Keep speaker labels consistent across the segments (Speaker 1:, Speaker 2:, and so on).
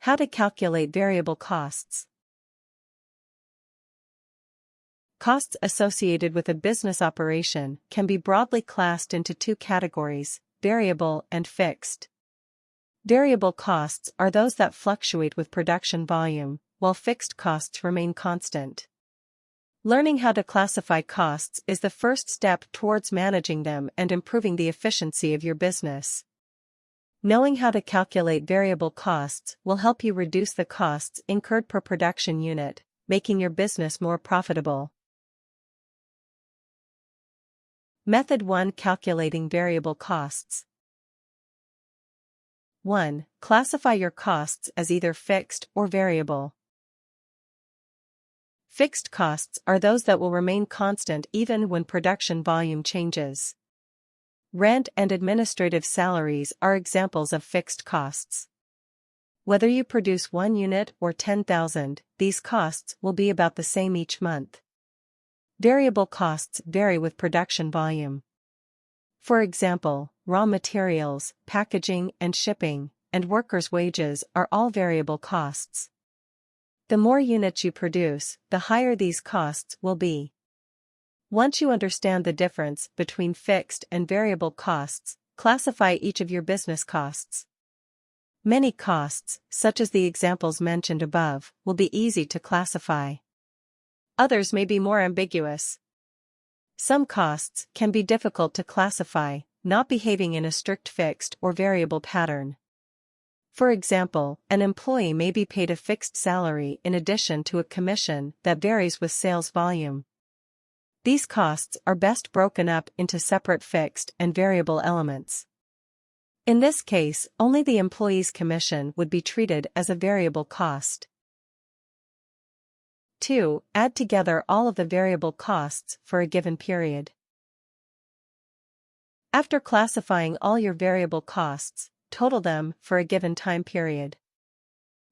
Speaker 1: How to calculate variable costs. Costs associated with a business operation can be broadly classed into two categories, variable and fixed. Variable costs are those that fluctuate with production volume, while fixed costs remain constant. Learning how to classify costs is the first step towards managing them and improving the efficiency of your business. Knowing how to calculate variable costs will help you reduce the costs incurred per production unit, making your business more profitable. Method 1: Calculating variable costs. 1. Classify your costs as either fixed or variable. Fixed costs are those that will remain constant even when production volume changes. Rent and administrative salaries are examples of fixed costs. Whether you produce 1 unit or 10,000, these costs will be about the same each month. Variable costs vary with production volume. For example, raw materials, packaging and shipping, and workers' wages are all variable costs. The more units you produce, the higher these costs will be. Once you understand the difference between fixed and variable costs, classify each of your business costs. Many costs, such as the examples mentioned above, will be easy to classify. Others may be more ambiguous. Some costs can be difficult to classify, not behaving in a strict fixed or variable pattern. For example, an employee may be paid a fixed salary in addition to a commission that varies with sales volume. These costs are best broken up into separate fixed and variable elements. In this case, only the employee's commission would be treated as a variable cost. 2. Add together all of the variable costs for a given period. After classifying all your variable costs, total them for a given time period.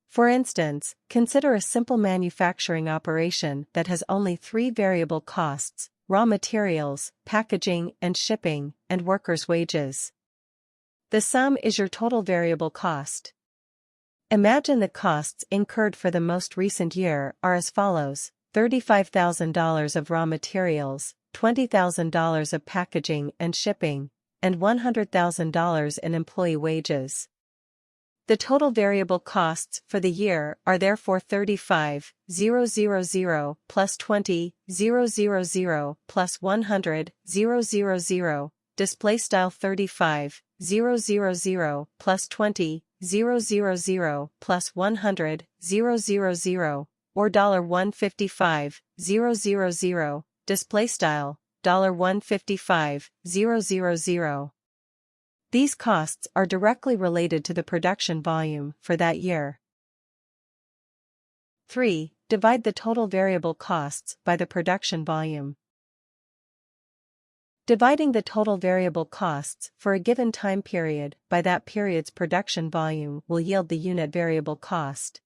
Speaker 1: For instance, consider a simple manufacturing operation that has only 3 variable costs: raw materials, packaging and shipping, and workers' wages. The sum is your total variable cost. Imagine the costs incurred for the most recent year are as follows: $35,000 of raw materials, $20,000 of packaging and shipping, and $100,000 in employee wages. The total variable costs for the year are therefore $35,000 plus $20,000 plus $100,000, display style $35,000 plus $20,000 plus $100,000, or $155,000, display style $155,000. These costs are directly related to the production volume for that year. 3. Divide the total variable costs by the production volume. Dividing the total variable costs for a given time period by that period's production volume will yield the unit variable cost.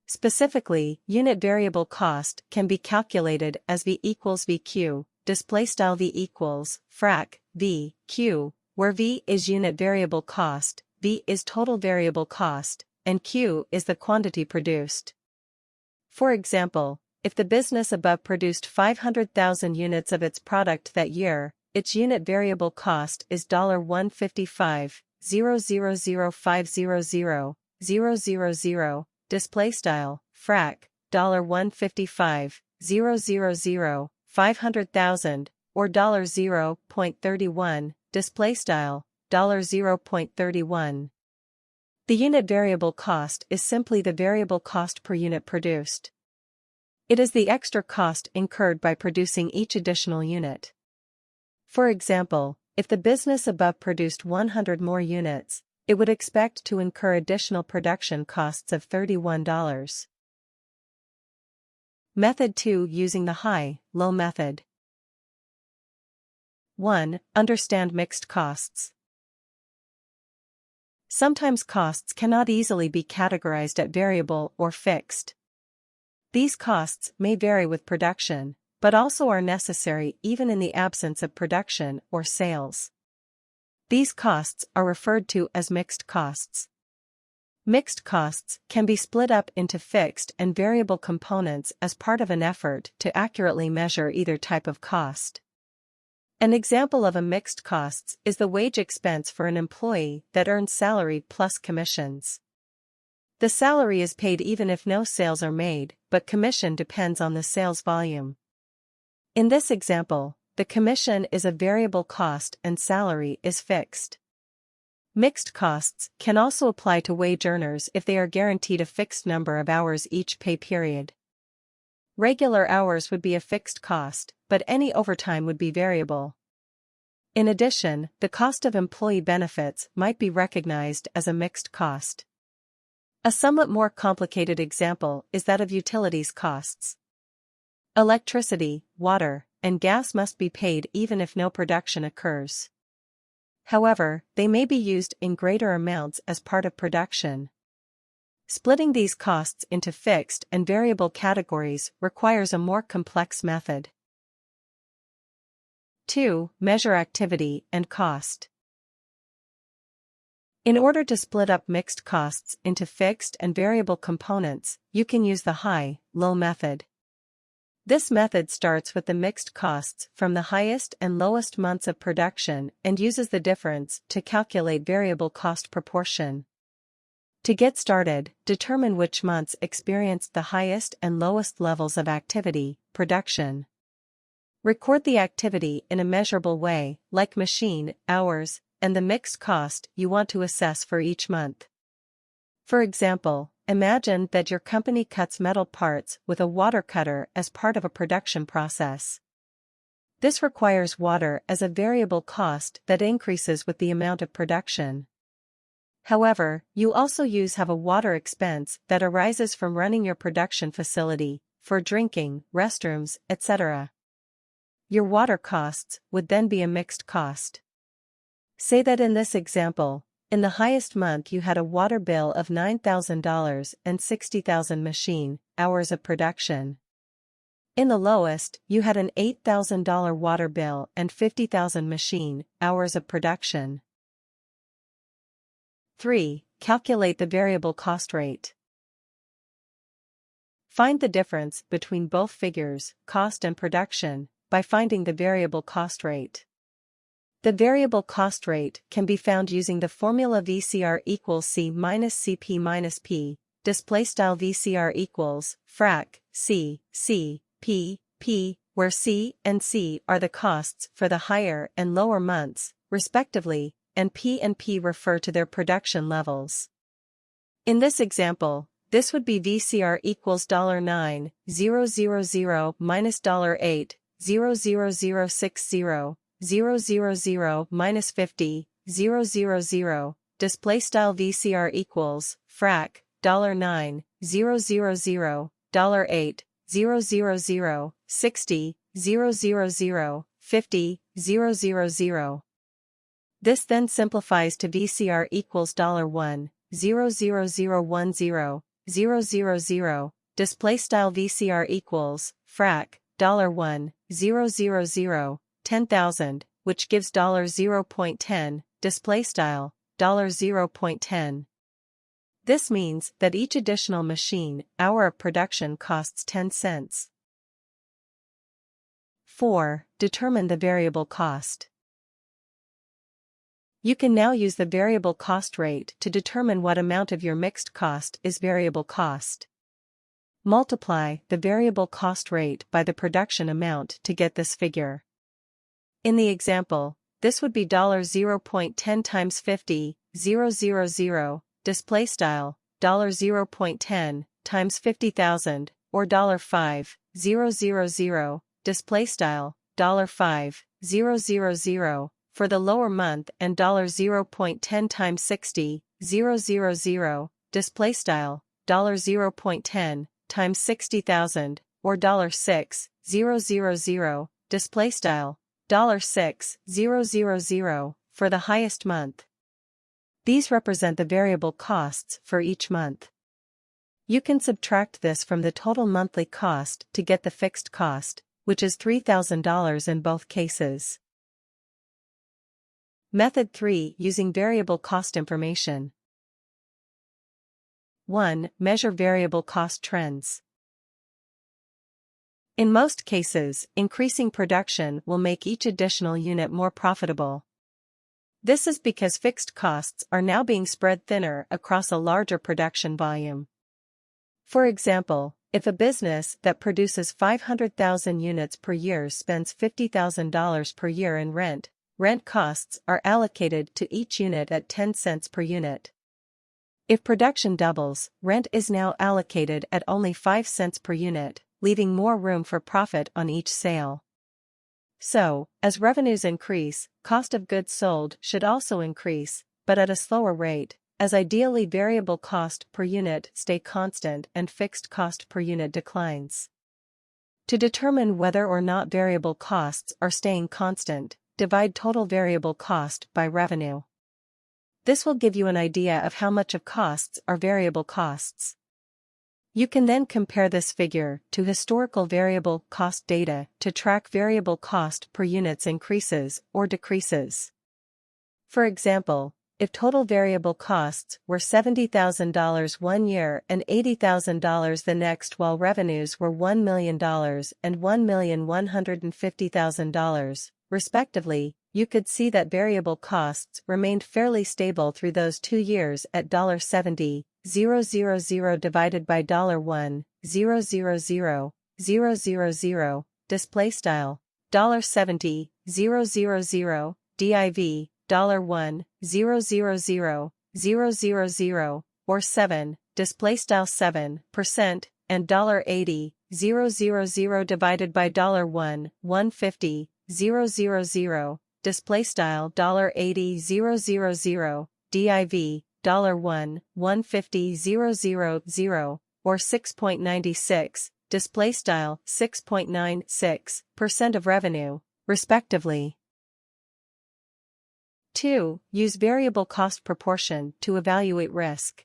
Speaker 1: Specifically, unit variable cost can be calculated as V equals VQ, display style V equals frac V Q, where V is unit variable cost, V is total variable cost, and Q is the quantity produced. For example, if the business above produced 500,000 units of its product that year, its unit variable cost is $155,000,500,000, display style frac $155,000, 500,000, or $0.31, display style $0.31. The unit variable cost is simply the variable cost per unit produced. It is the extra cost incurred by producing each additional unit. For example, if the business above produced 100 more units, it would expect to incur additional production costs of $31. Method 2: Using the high-low method. 1. Understand mixed costs. Sometimes costs cannot easily be categorized at variable or fixed. These costs may vary with production, but also are necessary even in the absence of production or sales. These costs are referred to as mixed costs. Mixed costs can be split up into fixed and variable components as part of an effort to accurately measure either type of cost. An example of a mixed costs is the wage expense for an employee that earns salary plus commissions. The salary is paid even if no sales are made, but commission depends on the sales volume. In this example, the commission is a variable cost and salary is fixed. Mixed costs can also apply to wage earners if they are guaranteed a fixed number of hours each pay period. Regular hours would be a fixed cost, but any overtime would be variable. In addition, the cost of employee benefits might be recognized as a mixed cost. A somewhat more complicated example is that of utilities costs. Electricity, water, and gas must be paid even if no production occurs. However, they may be used in greater amounts as part of production. Splitting these costs into fixed and variable categories requires a more complex method. 2. Measure activity and cost. In order to split up mixed costs into fixed and variable components, you can use the high-low method. This method starts with the mixed costs from the highest and lowest months of production and uses the difference to calculate variable cost proportion. To get started, determine which months experienced the highest and lowest levels of activity, production. Record the activity in a measurable way, like machine, hours, and the mixed cost you want to assess for each month. For example, imagine that your company cuts metal parts with a water cutter as part of a production process. This requires water as a variable cost that increases with the amount of production. However, you also have a water expense that arises from running your production facility, for drinking, restrooms, etc. Your water costs would then be a mixed cost. Say that in this example, in the highest month you had a water bill of $9,000 and 60,000 machine hours of production. In the lowest, you had an $8,000 water bill and 50,000 machine hours of production. 3. Calculate the variable cost rate. Find the difference between both figures, cost and production, by finding the variable cost rate. The variable cost rate can be found using the formula VCR equals C minus CP minus P, displaystyle VCR equals, frac, C, P, P, where C and C are the costs for the higher and lower months, respectively, and P refer to their production levels. In this example, this would be VCR equals $9,000 minus $8,00060, 000 minus 50, 000, displaystyle VCR equals, frac, $9,000, $8,000, 60, 000, 50, 000. This then simplifies to VCR equals $1,000,010, 000, displaystyle VCR equals, frac, $1,000, 10,000, which gives $0.10, displaystyle, $0.10. This means that each additional machine hour of production costs 10 cents. 4. Determine the variable cost. You can now use the variable cost rate to determine what amount of your mixed cost is variable cost. Multiply the variable cost rate by the production amount to get this figure. In the example, this would be $0.10 times 50, 000, displaystyle, $0.10 times 50,000, or $5, 000, displaystyle, $5, 000, for the lower month and $0.10 times 60, 000, displaystyle, $0.10 times 60,000, or $6, 000, displaystyle, $6, 000, for the highest month. These represent the variable costs for each month. You can subtract this from the total monthly cost to get the fixed cost, which is $3,000 in both cases. Method 3. Using variable cost information. 1. Measure variable cost trends. In most cases, increasing production will make each additional unit more profitable. This is because fixed costs are now being spread thinner across a larger production volume. For example, if a business that produces 500,000 units per year spends $50,000 per year in rent, rent costs are allocated to each unit at 10 cents per unit. If production doubles, rent is now allocated at only 5 cents per unit, leaving more room for profit on each sale. So, as revenues increase, cost of goods sold should also increase, but at a slower rate, as ideally variable cost per unit stay constant and fixed cost per unit declines. To determine whether or not variable costs are staying constant, divide total variable cost by revenue. This will give you an idea of how much of costs are variable costs. You can then compare this figure to historical variable cost data to track variable cost per units increases or decreases. For example, if total variable costs were $70,000 one year and $80,000 the next, while revenues were $1 million and $1,150,000, respectively, you could see that variable costs remained fairly stable through those 2 years at $70,000 divided by $1,000,000, display style $70,000 div $1,000,000, or 7, display style 7%, and $80,000 divided by $1,150,000, display style $80,000, div $1,150,000, or 6.96, display style 6.96% of revenue, respectively. 2. Use variable cost proportion to evaluate risk.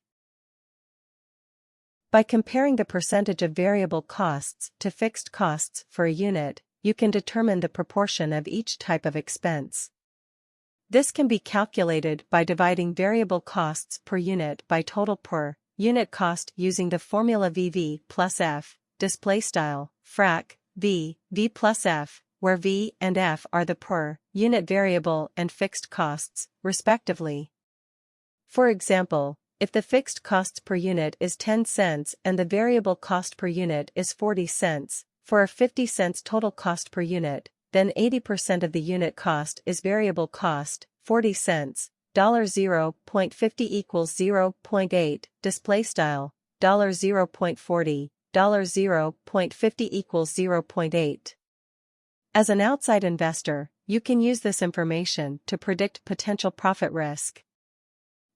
Speaker 1: By comparing the percentage of variable costs to fixed costs for a unit, you can determine the proportion of each type of expense. This can be calculated by dividing variable costs per unit by total per unit cost using the formula VV plus F, display style frac V plus F, where V and F are the per unit variable and fixed costs, respectively. For example, if the fixed costs per unit is 10 cents and the variable cost per unit is 40 cents, for a 50 cents total cost per unit, then 80% of the unit cost is variable cost, 40 cents, $0.50 equals 0.8, display style, $0.40, $0.50 equals 0.8. As an outside investor, you can use this information to predict potential profit risk.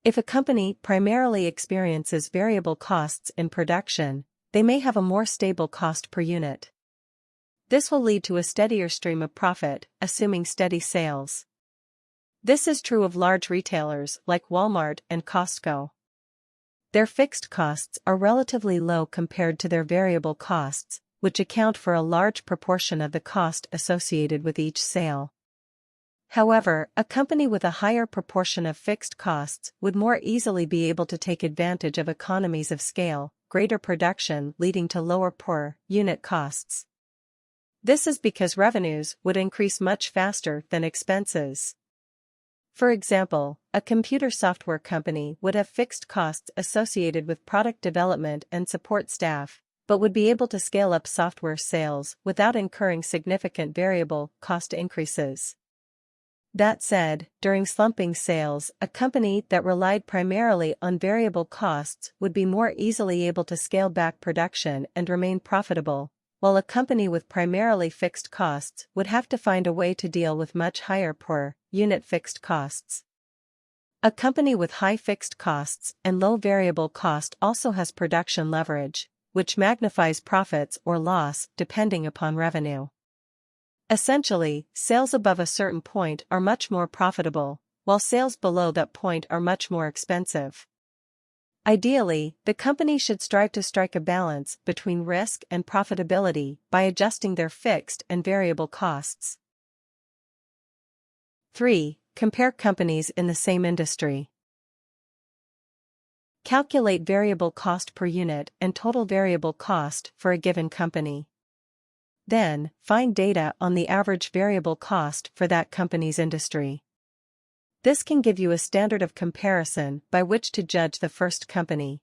Speaker 1: If a company primarily experiences variable costs in production, they may have a more stable cost per unit. This will lead to a steadier stream of profit, assuming steady sales. This is true of large retailers like Walmart and Costco. Their fixed costs are relatively low compared to their variable costs, which account for a large proportion of the cost associated with each sale. However, a company with a higher proportion of fixed costs would more easily be able to take advantage of economies of scale, greater production leading to lower per unit costs. This is because revenues would increase much faster than expenses. For example, a computer software company would have fixed costs associated with product development and support staff, but would be able to scale up software sales without incurring significant variable cost increases. That said, during slumping sales, a company that relied primarily on variable costs would be more easily able to scale back production and remain profitable, while a company with primarily fixed costs would have to find a way to deal with much higher per unit fixed costs. A company with high fixed costs and low variable cost also has production leverage, which magnifies profits or loss depending upon revenue. Essentially, sales above a certain point are much more profitable, while sales below that point are much more expensive. Ideally, the company should strive to strike a balance between risk and profitability by adjusting their fixed and variable costs. 3. Compare companies in the same industry. Calculate variable cost per unit and total variable cost for a given company. Then, find data on the average variable cost for that company's industry. This can give you a standard of comparison by which to judge the first company.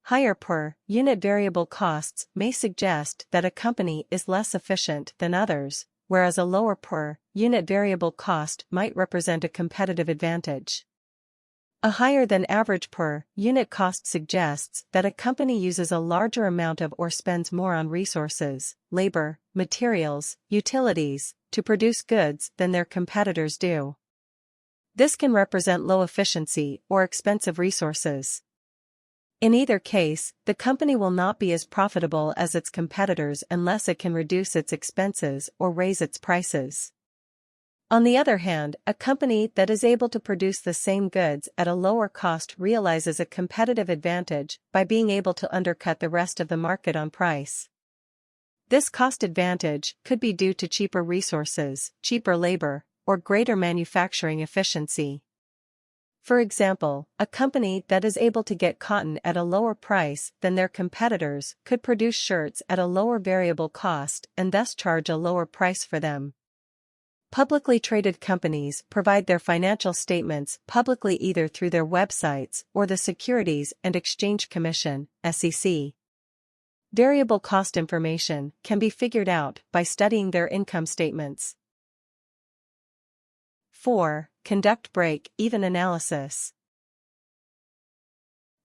Speaker 1: Higher per unit variable costs may suggest that a company is less efficient than others, whereas a lower per unit variable cost might represent a competitive advantage. A higher than average per unit cost suggests that a company uses a larger amount of or spends more on resources, labor, materials, utilities, to produce goods than their competitors do. This can represent low efficiency or expensive resources. In either case, the company will not be as profitable as its competitors unless it can reduce its expenses or raise its prices. On the other hand, a company that is able to produce the same goods at a lower cost realizes a competitive advantage by being able to undercut the rest of the market on price. This cost advantage could be due to cheaper resources, cheaper labor, or greater manufacturing efficiency. For example, a company that is able to get cotton at a lower price than their competitors could produce shirts at a lower variable cost and thus charge a lower price for them. Publicly traded companies provide their financial statements publicly either through their websites or the Securities and Exchange Commission, SEC. Variable cost information can be figured out by studying their income statements. 4. Conduct break-even analysis.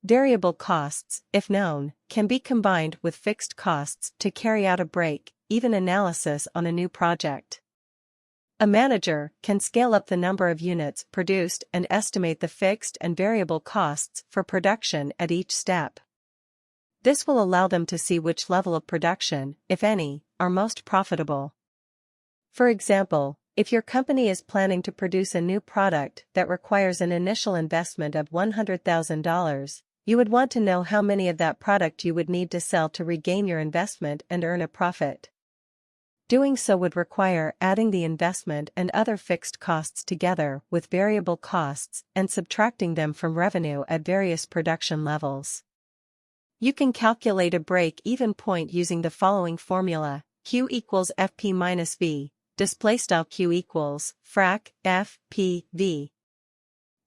Speaker 1: Variable costs, if known, can be combined with fixed costs to carry out a break-even analysis on a new project. A manager can scale up the number of units produced and estimate the fixed and variable costs for production at each step. This will allow them to see which level of production, if any, are most profitable. For example, if your company is planning to produce a new product that requires an initial investment of $100,000, you would want to know how many of that product you would need to sell to regain your investment and earn a profit. Doing so would require adding the investment and other fixed costs together with variable costs and subtracting them from revenue at various production levels. You can calculate a break-even point using the following formula: Q equals FP minus V, displaystyle Q equals frac F P V.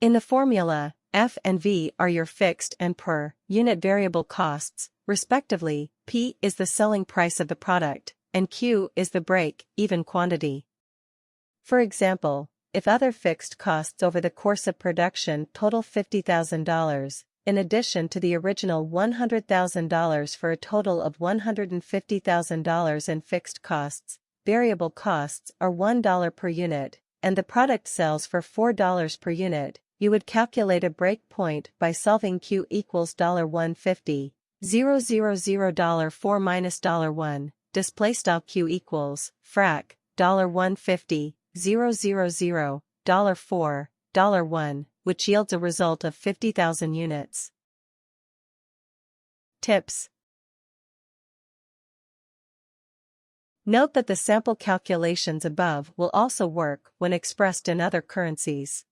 Speaker 1: In the formula, F and V are your fixed and per unit variable costs, respectively. P is the selling price of the product, and Q is the break-even quantity. For example, if other fixed costs over the course of production total $50,000, in addition to the original $100,000 for a total of $150,000 in fixed costs, variable costs are $1 per unit, and the product sells for $4 per unit, you would calculate a break point by solving Q equals $150, $4 minus $1. Displaystyle Q equals frac $150, $4, $1, which yields a result of 50,000 units. Tips. Note that the sample calculations above will also work when expressed in other currencies.